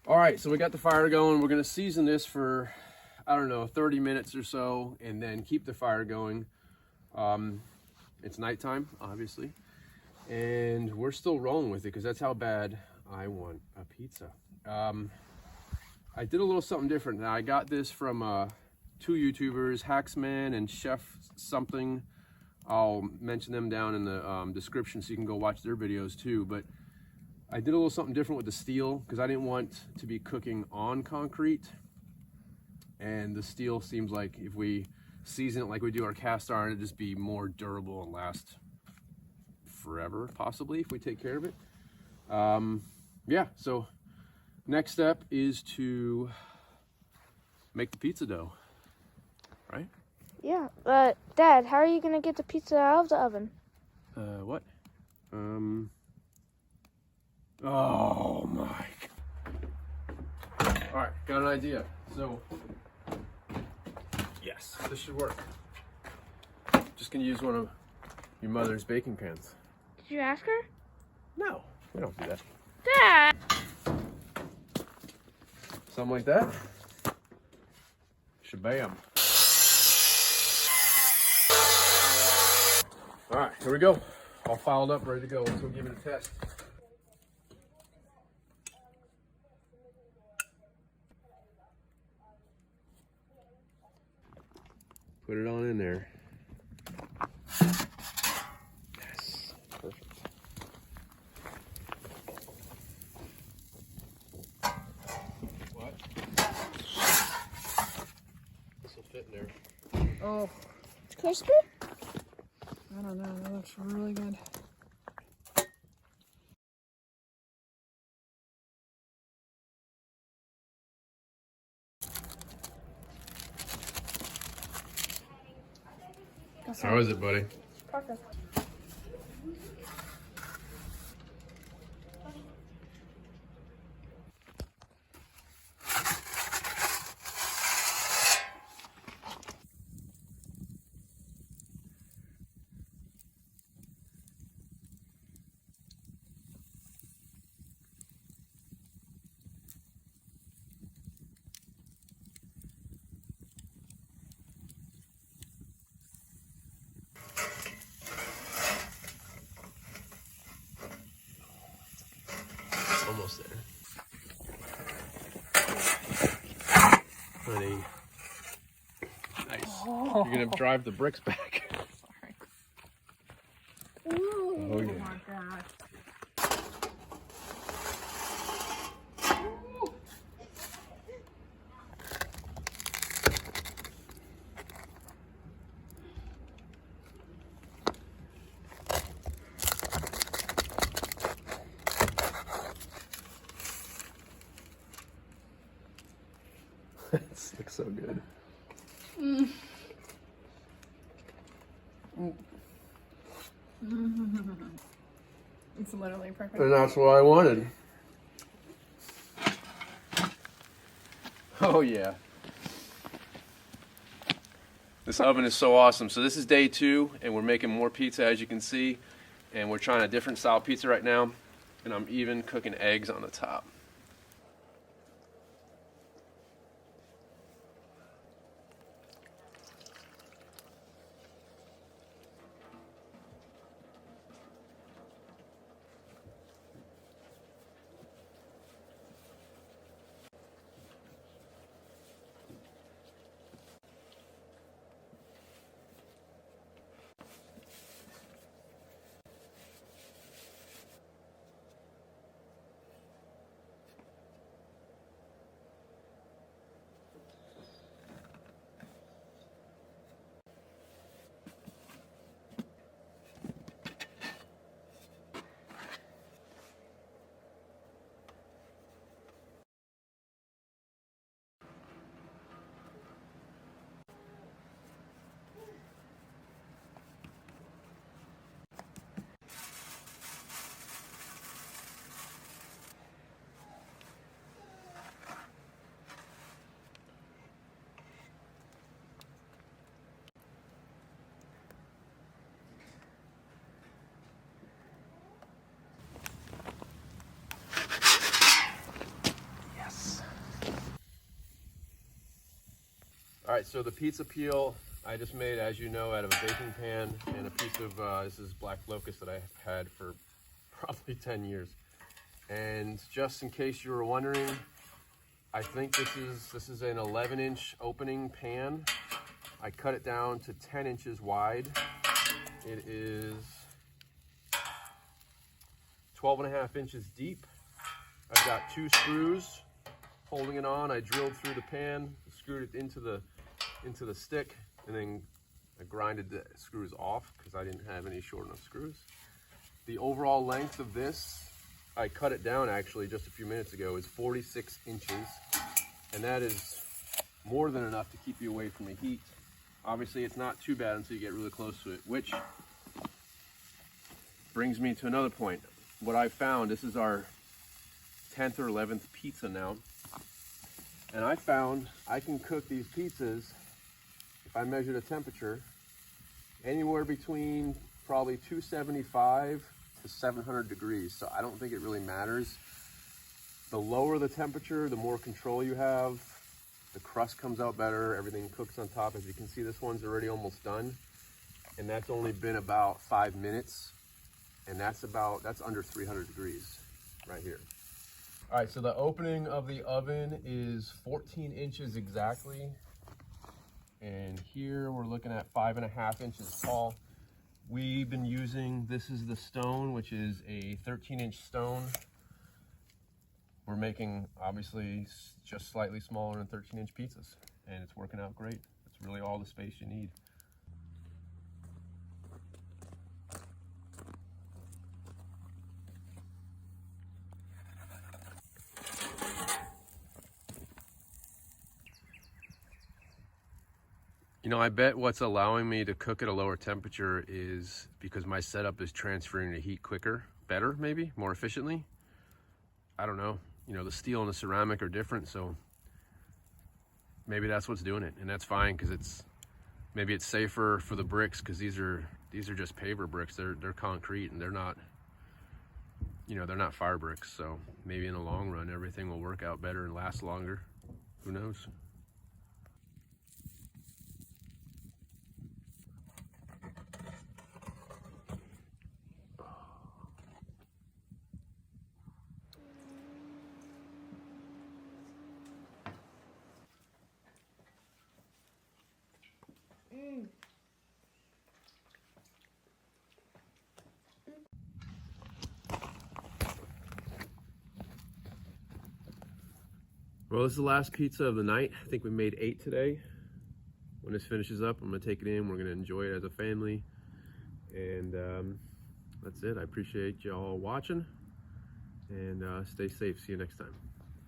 All right, so we got the fire going. We're gonna season this for, I don't know, 30 minutes or so, and then keep the fire going. It's nighttime, obviously, and we're still rolling with it because that's how bad I want a pizza. I did a little something different. Now, I got this from two YouTubers, Hacksman and Chef something. I'll mention them down in the description so you can go watch their videos too. But I did a little something different with the steel because I didn't want to be cooking on concrete. And the steel seems like if we season it like we do our cast iron, it'd just be more durable and last forever, possibly, if we take care of it. Yeah, so next step is to make the pizza dough, right? Yeah, Dad, how are you gonna get the pizza out of the oven? What? Oh my. All right, got an idea. So, yes, this should work. Just gonna use one of your mother's baking pans. Did you ask her? No, we don't do that. Dad! Something like that. Shabam. All right, here we go. All filed up, ready to go. Let's go give it a test. Put it on in there. Yes, perfect. What? This will fit in there. Oh, It's crispy? I don't know. That looks really good. How is it, buddy? Perfect. Almost there. Honey. Nice. You're gonna drive the bricks back. Ooh. Oh yeah. Oh my God. This looks so good. It's literally perfect. And that's what I wanted. Oh yeah. This oven is so awesome. So this is day 2 and we're making more pizza as you can see. And we're trying a different style pizza right now. And I'm even cooking eggs on the top. All right, so the pizza peel I just made, as you know, out of a baking pan and a piece of, this is black locust that I've had for probably 10 years. And just in case you were wondering, I think this is an 11-inch opening pan. I cut it down to 10 inches wide. It is 12.5 inches deep. I've got 2 screws holding it on. I drilled through the pan, screwed it into the stick, and then I grinded the screws off because I didn't have any short enough screws. The overall length of this, I cut it down actually just a few minutes ago, is 46 inches. And that is more than enough to keep you away from the heat. Obviously it's not too bad until you get really close to it, which brings me to another point. What I found, this is our 10th or 11th pizza now. And I found I can cook these pizzas, if I measure the temperature, anywhere between probably 275 to 700 degrees. So I don't think it really matters. The lower the temperature, the more control you have. The crust comes out better, everything cooks on top. As you can see, this one's already almost done. And that's only been about 5 minutes. And that's under 300 degrees right here. All right, so the opening of the oven is 14 inches exactly. And here we're looking at 5.5 inches tall. We've been using, this is the stone, which is a 13-inch stone. We're making, obviously, just slightly smaller than 13-inch pizzas. And it's working out great. It's really all the space you need. You know, I bet what's allowing me to cook at a lower temperature is because my setup is transferring the heat quicker, better maybe, more efficiently. I don't know. You know, the steel and the ceramic are different, so maybe that's what's doing it, and that's fine because maybe it's safer for the bricks because these are just paver bricks. They're concrete and they're not, you know, they're not fire bricks. So maybe in the long run everything will work out better and last longer. Who knows? Well, this is the last pizza of the night. I think we made 8 today. When this finishes up, I'm gonna take it in. We're gonna enjoy it as a family. And that's it. I appreciate y'all watching, and stay safe. See you next time.